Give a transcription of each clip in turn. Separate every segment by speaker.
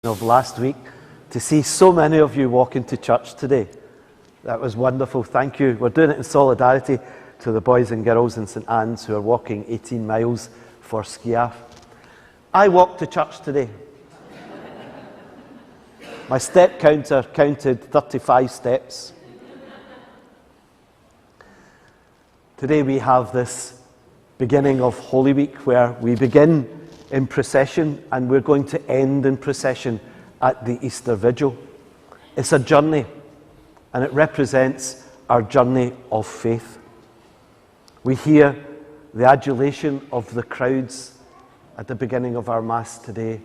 Speaker 1: of last week to see so many of you walking to church today. That was wonderful. Thank you. We're doing it in solidarity to the boys and girls in St Anne's who are walking 18 miles for Skiaf. I walked to church today. My step counter counted 35 steps. Today we have this beginning of Holy Week where we begin in procession and we're going to end in procession at the Easter Vigil. It's a journey and it represents our journey of faith. We hear the adulation of the crowds at the beginning of our Mass today,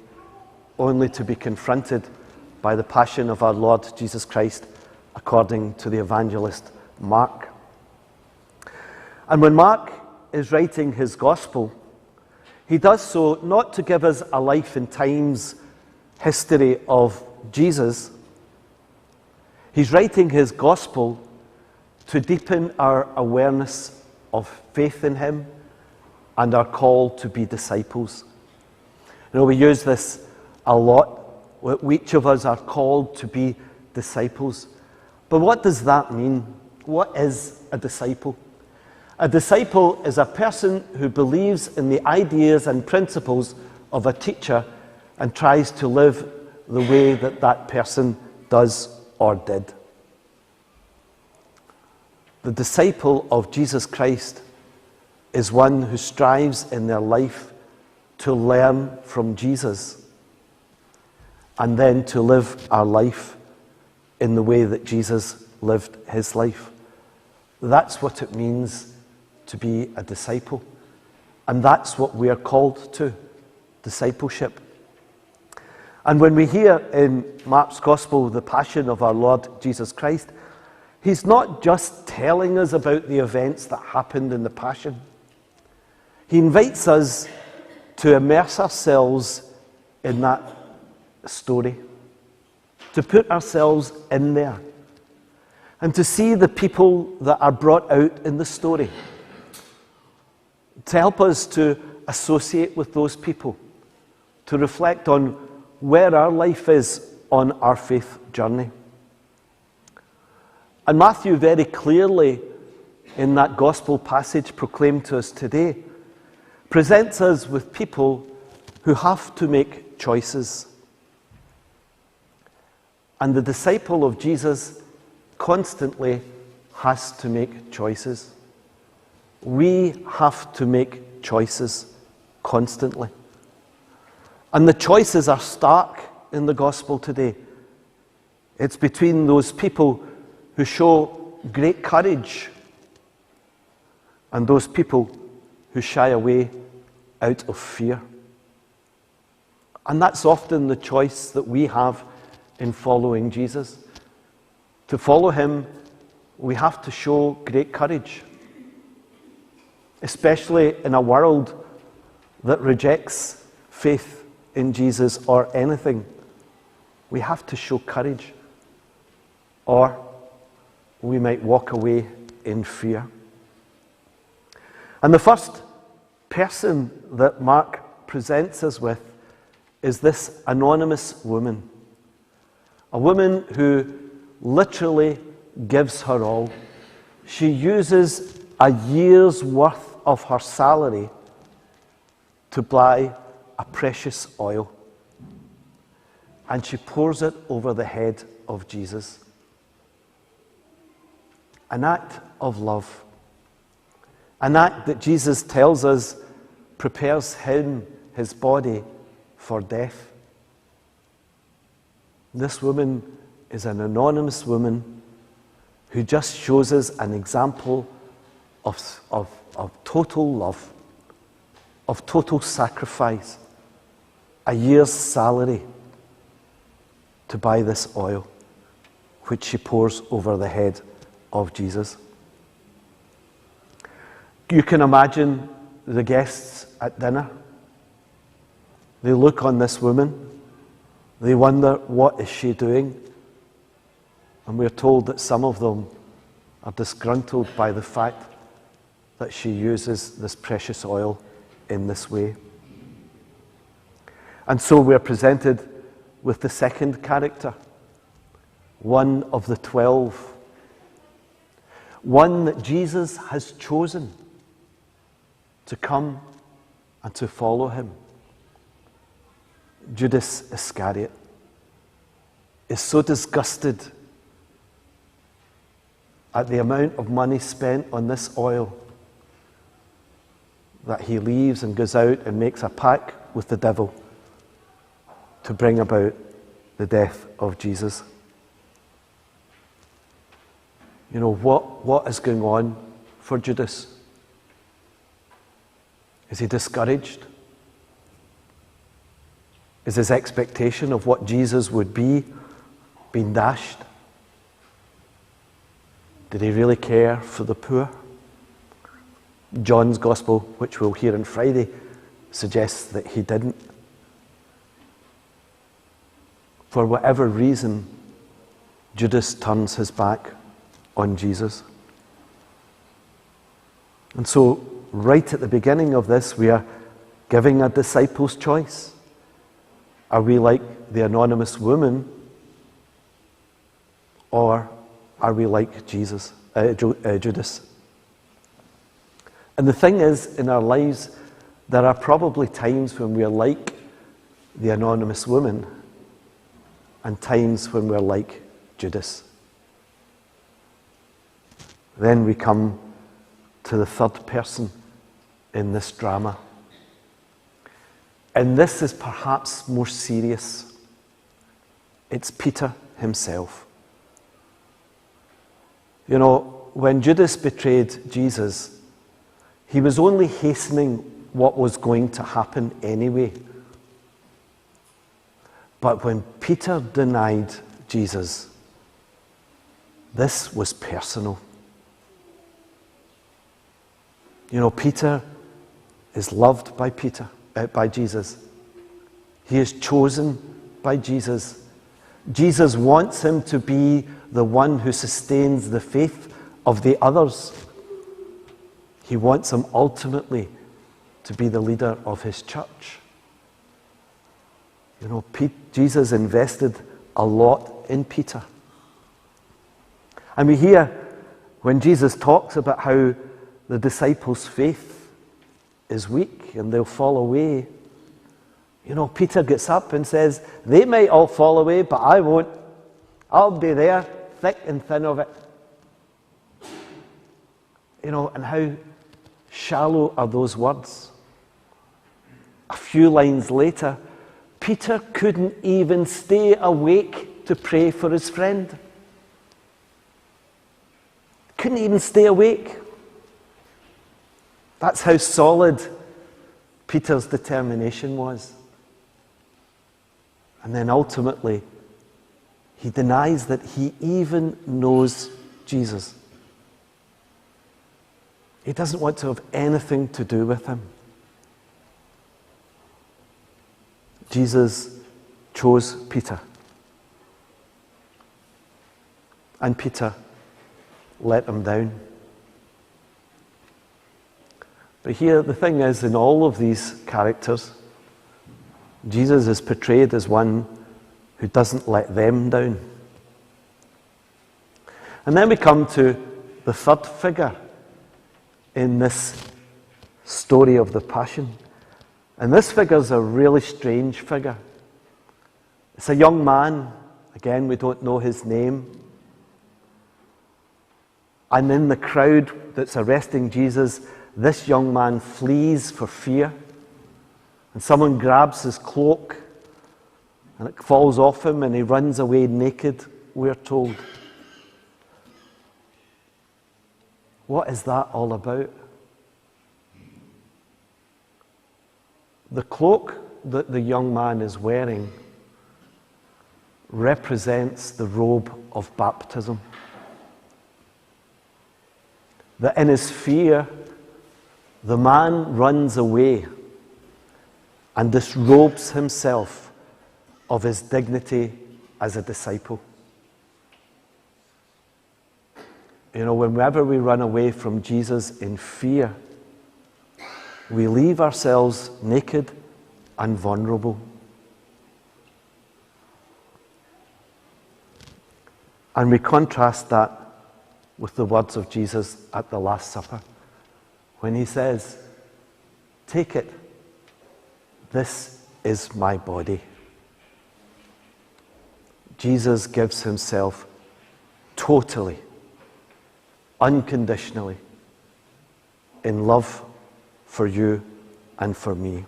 Speaker 1: only to be confronted by the passion of our Lord Jesus Christ according to the evangelist Mark. And when Mark is writing his Gospel, he does so not to give us a life and times history of Jesus. He's writing his Gospel to deepen our awareness of faith in him and our call to be disciples. You know, we use this a lot. Each of us are called to be disciples. But what does that mean? What is a disciple? A disciple is a person who believes in the ideas and principles of a teacher and tries to live the way that that person does or did. The disciple of Jesus Christ is one who strives in their life to learn from Jesus and then to live our life in the way that Jesus lived his life. That's what it means to be a disciple. And that's what we are called to, discipleship. And when we hear in Mark's Gospel the passion of our Lord Jesus Christ, he's not just telling us about the events that happened in the passion. He invites us to immerse ourselves in that story, to put ourselves in there, and to see the people that are brought out in the story, to help us to associate with those people, to reflect on where our life is on our faith journey. And Matthew very clearly, in that gospel passage proclaimed to us today, presents us with people who have to make choices. And the disciple of Jesus constantly has to make choices. We have to make choices constantly. And the choices are stark in the gospel today. It's between those people who show great courage and those people who shy away out of fear. And that's often the choice that we have in following Jesus. To follow him, we have to show great courage, especially in a world that rejects faith in Jesus or anything. We have to show courage, or we might walk away in fear. And the first person that Mark presents us with is this anonymous woman. A woman who literally gives her all. She uses a year's worth of her salary to buy a precious oil. And she pours it over the head of Jesus. An act of love. An act that Jesus tells us prepares him, his body, for death. This woman is an anonymous woman who just shows us an example of total love, of total sacrifice, a year's salary to buy this oil, which she pours over the head of Jesus. You can imagine the guests at dinner. They look on this woman. They wonder, what is she doing? And we're told that some of them are disgruntled by the fact that she uses this precious oil in this way. And so we're presented with the second character, one of the 12, one that Jesus has chosen to come and to follow him. Judas Iscariot is so disgusted at the amount of money spent on this oil that he leaves and goes out and makes a pact with the devil to bring about the death of Jesus. You know, what is going on for Judas? Is he discouraged? Is his expectation of what Jesus would be being dashed? Did he really care for the poor? John's Gospel, which we'll hear on Friday, suggests that he didn't. For whatever reason, Judas turns his back on Jesus. And so, right at the beginning of this, we are giving a disciple's choice. Are we like the anonymous woman, or are we like Judas? And the thing is, in our lives, there are probably times when we are like the anonymous woman and times when we're like Judas. Then we come to the third person in this drama. And this is perhaps more serious. It's Peter himself. You know, when Judas betrayed Jesus, he was only hastening what was going to happen anyway. But when Peter denied Jesus, this was personal. You know, Peter is loved by Jesus. He is chosen by Jesus. Jesus wants him to be the one who sustains the faith of the others. He wants him ultimately to be the leader of his church. You know, Jesus invested a lot in Peter. And we hear when Jesus talks about how the disciples' faith is weak and they'll fall away. You know, Peter gets up and says, they might all fall away, but I won't. I'll be there, thick and thin of it. You know, and how shallow are those words? A few lines later, Peter couldn't even stay awake to pray for his friend. Couldn't even stay awake. That's how solid Peter's determination was. And then ultimately, he denies that he even knows Jesus. He doesn't want to have anything to do with him. Jesus chose Peter. And Peter let him down. But here, the thing is, in all of these characters, Jesus is portrayed as one who doesn't let them down. And then we come to the third figure in this story of the Passion. And this figure's a really strange figure. It's a young man. Again, we don't know his name. And in the crowd that's arresting Jesus, this young man flees for fear. And someone grabs his cloak and it falls off him and he runs away naked, we're told. What is that all about? The cloak that the young man is wearing represents the robe of baptism. That in his fear, the man runs away and disrobes himself of his dignity as a disciple. You know, whenever we run away from Jesus in fear, we leave ourselves naked and vulnerable. And we contrast that with the words of Jesus at the Last Supper, when he says, "Take it, this is my body." Jesus gives himself totally, unconditionally, in love for you and for me.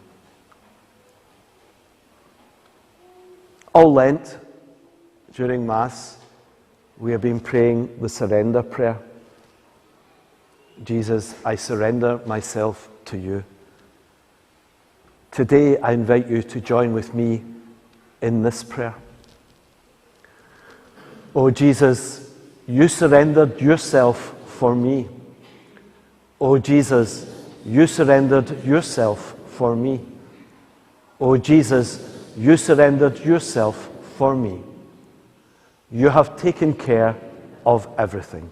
Speaker 1: All Lent, during Mass, we have been praying the surrender prayer. Jesus, I surrender myself to you. Today, I invite you to join with me in this prayer. Oh Jesus, you surrendered yourself for me. Oh Jesus, you surrendered yourself for me. Oh Jesus, you surrendered yourself for me. You have taken care of everything.